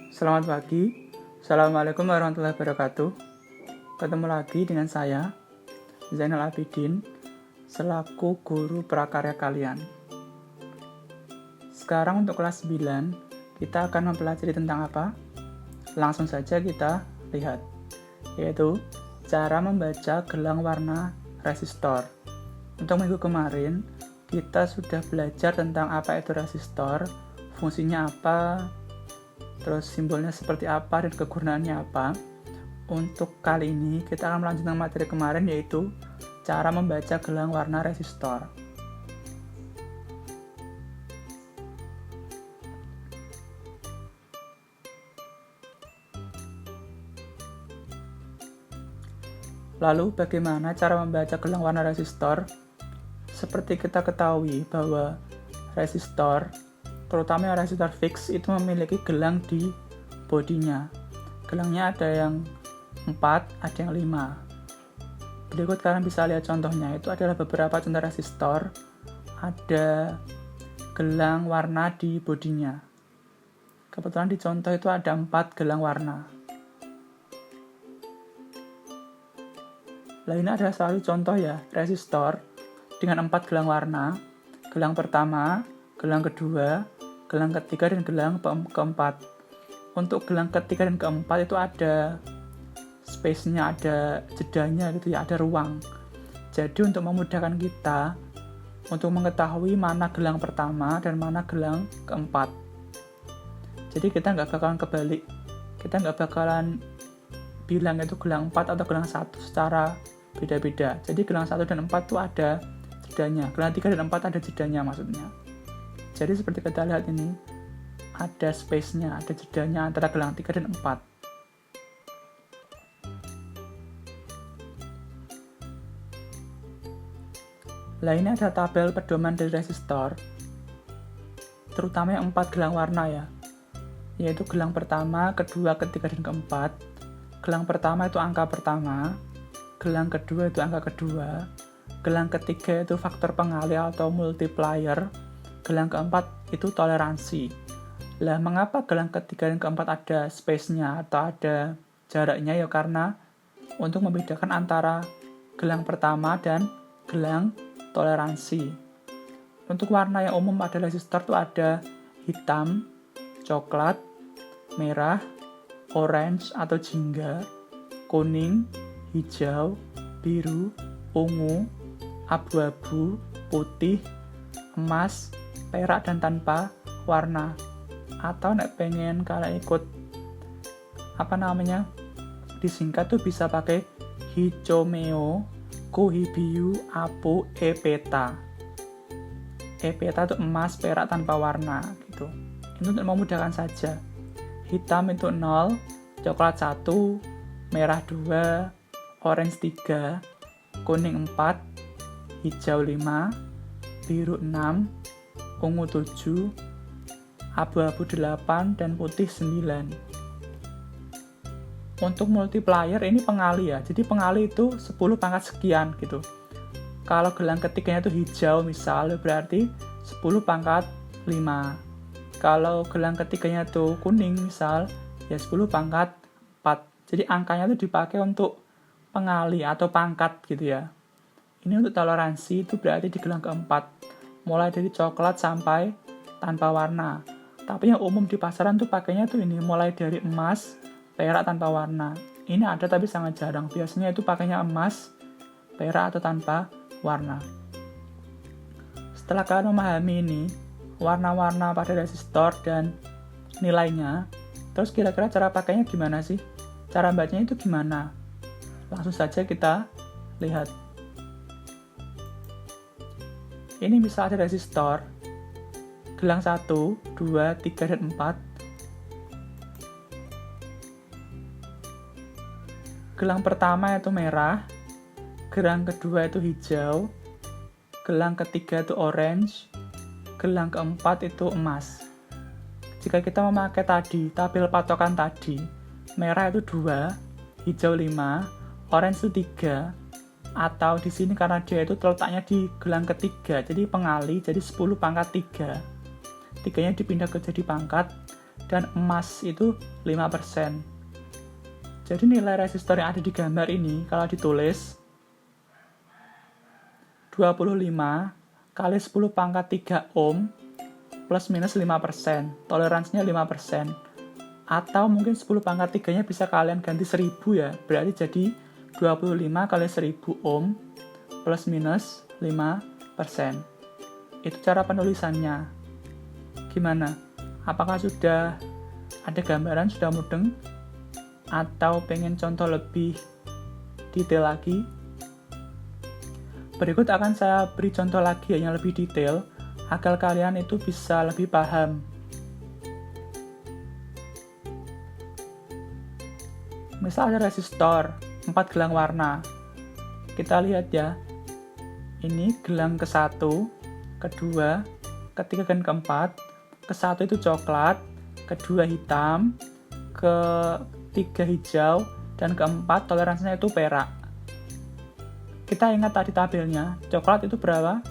Selamat pagi, Assalamualaikum warahmatullahi wabarakatuh. Ketemu lagi dengan saya, Zainal Abidin, selaku guru prakarya kalian. Sekarang untuk kelas 9, kita akan mempelajari tentang apa? Langsung saja kita lihat, yaitu cara membaca gelang warna resistor. Untuk minggu kemarin, kita sudah belajar tentang apa itu resistor, fungsinya apa, terus simbolnya seperti apa dan kegunaannya apa. Untuk kali ini kita akan melanjutkan materi kemarin, yaitu cara membaca gelang warna resistor. Lalu bagaimana cara membaca gelang warna resistor? Seperti kita ketahui bahwa resistor, terutama yang resistor fix, itu memiliki gelang di bodinya. Gelangnya ada yang 4, ada yang 5. Berikut kalian bisa lihat contohnya. Itu adalah beberapa contoh resistor. Ada gelang warna di bodinya. Kebetulan di contoh itu ada 4 gelang warna. Lainnya ada satu contoh ya, resistor dengan 4 gelang warna. Gelang pertama, gelang kedua, gelang ketiga, dan gelang keempat. Untuk gelang ketiga dan keempat itu ada space-nya, ada jedanya gitu ya, ada ruang. Jadi untuk memudahkan kita untuk mengetahui mana gelang pertama dan mana gelang keempat. Jadi kita nggak bakalan kebalik. Kita nggak bakalan bilang itu gelang 4 atau gelang 1 secara beda-beda. Jadi gelang 1 dan 4 itu ada jedanya. Gelang 3 dan 4 ada jedanya maksudnya. Jadi seperti kita lihat ini, ada space-nya, ada jedanya antara gelang 3 dan 4. Lainnya ada tabel pedoman dari resistor, terutama yang 4 gelang warna ya, yaitu gelang pertama, kedua, ketiga, dan keempat. Gelang pertama itu angka pertama, gelang kedua itu angka kedua, gelang ketiga itu faktor pengalih atau multiplier, gelang keempat itu toleransi. Lah, mengapa gelang ketiga dan keempat ada space-nya atau ada jaraknya? Ya karena untuk membedakan antara gelang pertama dan gelang toleransi. Untuk warna yang umum pada resistor itu ada hitam, coklat, merah, orange atau jingga, kuning, hijau, biru, ungu, abu-abu, putih, emas, perak, dan tanpa warna. Atau nek pengen kalian ikut disingkat tuh bisa pakai hichomeo, kuhibiu, apu, epeta. Epeta itu emas, perak, tanpa warna gitu. Itu untuk memudahkan saja. Hitam itu 0, coklat 1, merah 2, orange 3, kuning 4, hijau 5, biru 6, ungu 7, abu-abu 8, dan putih 9. Untuk multiplier ini pengalih ya, jadi pengalih itu 10 pangkat sekian gitu. Kalau gelang ketiganya itu hijau misalnya, berarti 10 pangkat 5. Kalau gelang ketiganya itu kuning misal, ya 10 pangkat 4. Jadi angkanya itu dipakai untuk pengalih atau pangkat gitu ya. Ini untuk toleransi itu berarti di gelang keempat, mulai dari coklat sampai tanpa warna. Tapi yang umum di pasaran tuh pakainya tuh ini, mulai dari emas, perak, tanpa warna. Ini ada tapi sangat jarang. Biasanya itu pakainya emas, perak, atau tanpa warna. Setelah kalian memahami ini, warna-warna pada resistor dan nilainya, terus kira-kira cara pakainya gimana sih? Cara bacanya itu gimana? Langsung saja kita lihat. Ini misal ada resistor, gelang 1, 2, 3, dan 4. Gelang pertama itu merah, gelang kedua itu hijau, gelang ketiga itu orange, gelang keempat itu emas. Jika kita memakai tadi, tabel patokan tadi, merah itu 2, hijau 5, orange itu 3, atau di sini karena dia itu terletaknya di gelang ketiga, jadi pengali, jadi 10 pangkat 3. 3-nya dipindah ke jadi pangkat, dan emas itu 5%. Jadi nilai resistor yang ada di gambar ini, kalau ditulis 25 kali 10 pangkat 3 ohm plus minus 5%, toleransinya 5%. Atau mungkin 10 pangkat 3-nya bisa kalian ganti 1000 ya, berarti jadi 25 kali 1000 ohm plus minus 5%. Itu cara penulisannya. Gimana? Apakah sudah ada gambaran, sudah mudeng? Atau pengen contoh lebih detail lagi? Berikut akan saya beri contoh lagi yang lebih detail, agar kalian itu bisa lebih paham. Misal ada resistor 4 gelang warna. Kita lihat ya. Ini gelang ke-1, kedua, ketiga dan keempat. Ke-1 itu coklat, kedua hitam, ketiga hijau, dan keempat toleransinya itu perak. Kita ingat tadi tabelnya, coklat itu berapa?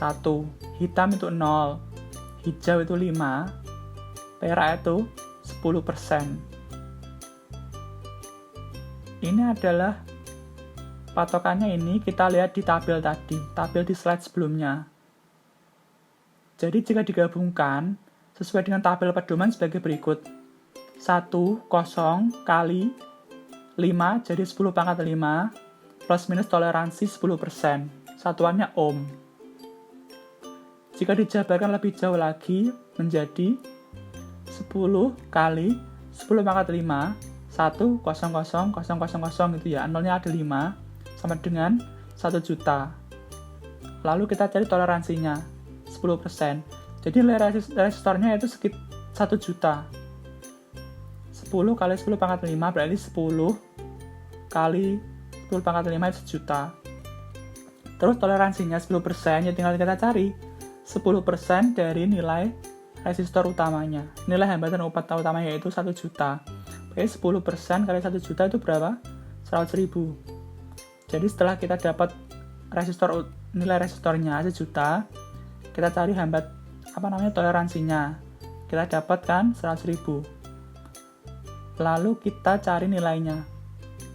1, hitam itu 0, hijau itu 5, perak itu 10%. Ini adalah patokannya, ini kita lihat di tabel tadi, tabel di slide sebelumnya. Jadi jika digabungkan, sesuai dengan tabel pedoman sebagai berikut. 10 kali 5 jadi 10 pangkat 5 plus minus toleransi 10%. Satuannya ohm. Jika dijabarkan lebih jauh lagi menjadi 10 kali 10 pangkat 5 1, 0, 0, 0, 0 gitu ya, nolnya ada 5, sama dengan 1 juta. Lalu kita cari toleransinya, 10%. Jadi nilai resistornya itu sekitar 1 juta. 10 kali 10 pangkat 5 berarti 10 kali 10 pangkat 5 itu 1 juta. Terus toleransinya 10%, ya tinggal kita cari 10% dari nilai resistor utamanya. Nilai hambatan utamanya yaitu 1 juta. Jadi 10% kali 1 juta itu berapa? 100.000. Jadi setelah kita dapat nilai resistornya 1 juta, kita cari toleransinya. Kita dapatkan 100.000. Lalu kita cari nilainya.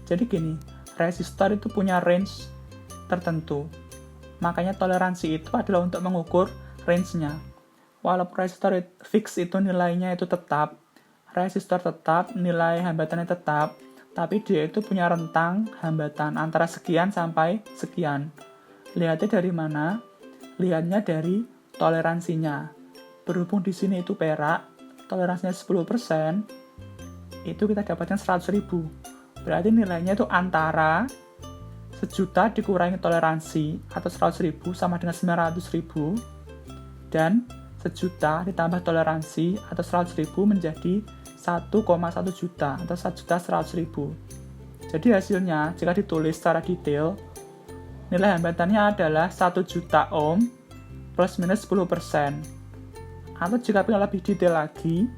Jadi gini, resistor itu punya range tertentu. Makanya toleransi itu adalah untuk mengukur range-nya. Walaupun resistor fix itu nilainya itu tetap, resistor tetap, nilai hambatannya tetap, tapi dia itu punya rentang hambatan antara sekian sampai sekian. Lihatnya dari mana? Lihatnya dari toleransinya. Berhubung di sini itu perak, toleransinya 10%, itu kita dapatkan 100.000. Berarti nilainya itu antara 1 juta dikurangi toleransi atau 100.000 sama dengan 900.000, dan 1 juta ditambah toleransi atau 100.000 menjadi 1,1 juta atau 1.100.000. Jadi hasilnya jika ditulis secara detail, nilai hambatannya adalah 1 juta ohm plus minus 10%. Atau jika ingin lebih detail lagi,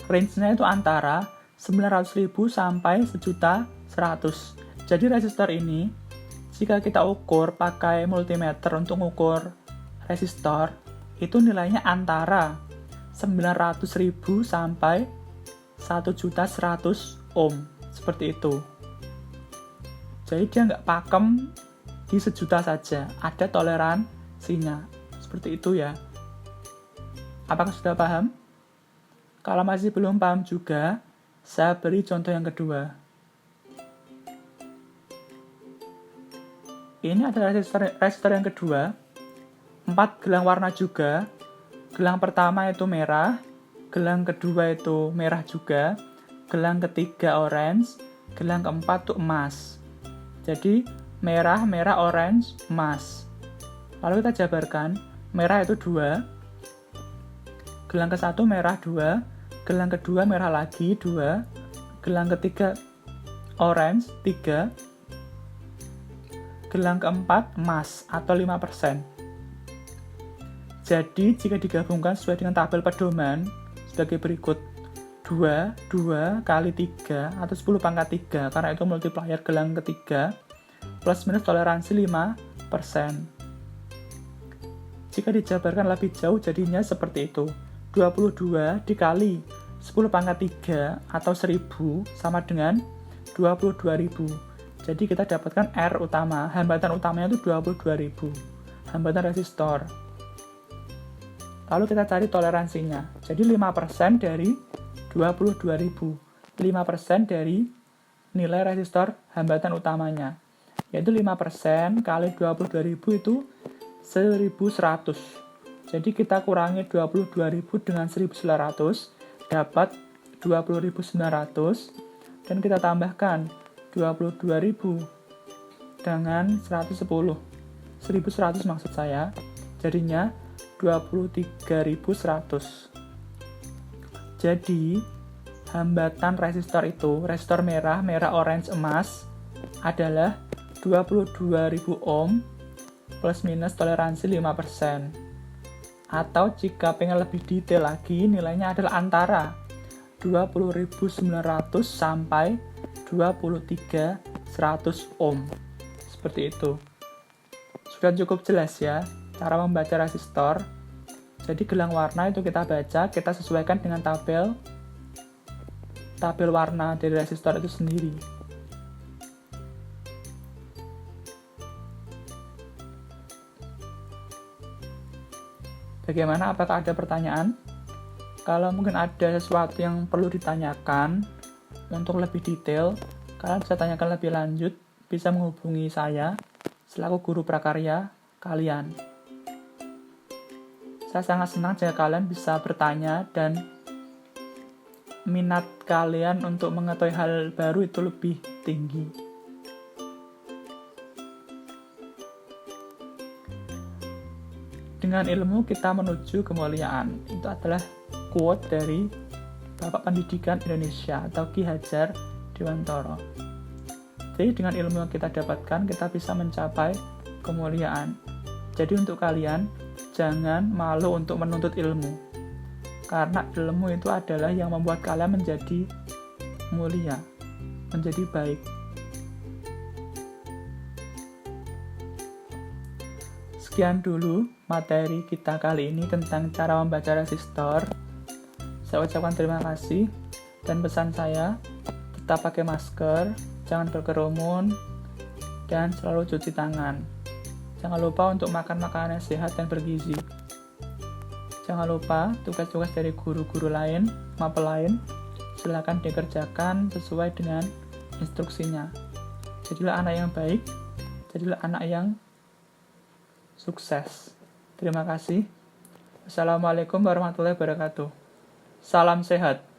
range-nya itu antara 900.000 sampai 1.100.000. Jadi resistor ini, jika kita ukur pakai multimeter untuk mengukur resistor, itu nilainya antara 900.000 sampai 1.100.000 ohm. Seperti itu. Jadi dia nggak pakem di 1 juta saja, ada toleransinya. Seperti itu ya. Apakah sudah paham? Kalau masih belum paham juga, saya beri contoh yang kedua. Ini adalah resistor yang kedua. 4 gelang warna juga. Gelang pertama itu merah, gelang kedua itu merah juga, gelang ketiga orange, gelang keempat itu emas. Jadi merah, orange, emas. Lalu kita jabarkan, merah itu 2, gelang ke-1 merah 2, gelang kedua merah lagi 2, gelang ketiga orange 3, gelang keempat emas atau 5%. Jadi, jika digabungkan sesuai dengan tabel pedoman, sebagai berikut. 2 kali 3, atau 10 pangkat 3, karena itu multiplier gelang ketiga, plus minus toleransi 5%. Jika dijabarkan lebih jauh jadinya seperti itu. 22 dikali 10 pangkat 3 atau 1000 sama dengan 22.000. Jadi kita dapatkan R utama, hambatan utamanya itu 22.000, hambatan resistor. Lalu kita cari toleransinya. Jadi 5% dari 22.000. 5% dari nilai resistor hambatan utamanya. Yaitu 5% kali 22.000 itu 1.100. Jadi kita kurangi 22.000 dengan 1.900, dapat 20.900. Dan kita tambahkan 22.000 dengan 110. 1.100 maksud saya. Jadinya 23.100. Jadi, hambatan resistor itu, resistor merah, orange, emas, adalah 22.000 ohm plus minus toleransi 5%. Atau jika pengen lebih detail lagi, nilainya adalah antara 20.900 sampai 23.100 ohm. Seperti itu. Sudah cukup jelas ya cara membaca resistor. Jadi gelang warna itu kita baca, kita sesuaikan dengan tabel warna dari resistor itu sendiri. Bagaimana? Apakah ada pertanyaan? Kalau mungkin ada sesuatu yang perlu ditanyakan untuk lebih detail, kalian bisa tanyakan lebih lanjut, bisa menghubungi saya selaku guru prakarya kalian. Saya sangat senang jika kalian bisa bertanya dan minat kalian untuk mengetahui hal baru itu lebih tinggi. Dengan ilmu kita menuju kemuliaan. Itu adalah quote dari Bapak Pendidikan Indonesia atau Ki Hajar Dewantara. Jadi dengan ilmu yang kita dapatkan, kita bisa mencapai kemuliaan. Jadi untuk kalian, jangan malu untuk menuntut ilmu. Karena ilmu itu adalah yang membuat kalian menjadi mulia, menjadi baik. Sekian dulu materi kita kali ini tentang cara membaca resistor. Saya ucapkan terima kasih dan pesan saya, tetap pakai masker, jangan berkerumun, dan selalu cuci tangan. Jangan lupa untuk makan makanan yang sehat dan bergizi. Jangan lupa tugas-tugas dari guru-guru lain, mapel lain, silakan dikerjakan sesuai dengan instruksinya. Jadilah anak yang baik, jadilah anak yang sukses. Terima kasih. Assalamualaikum warahmatullahi wabarakatuh. Salam sehat.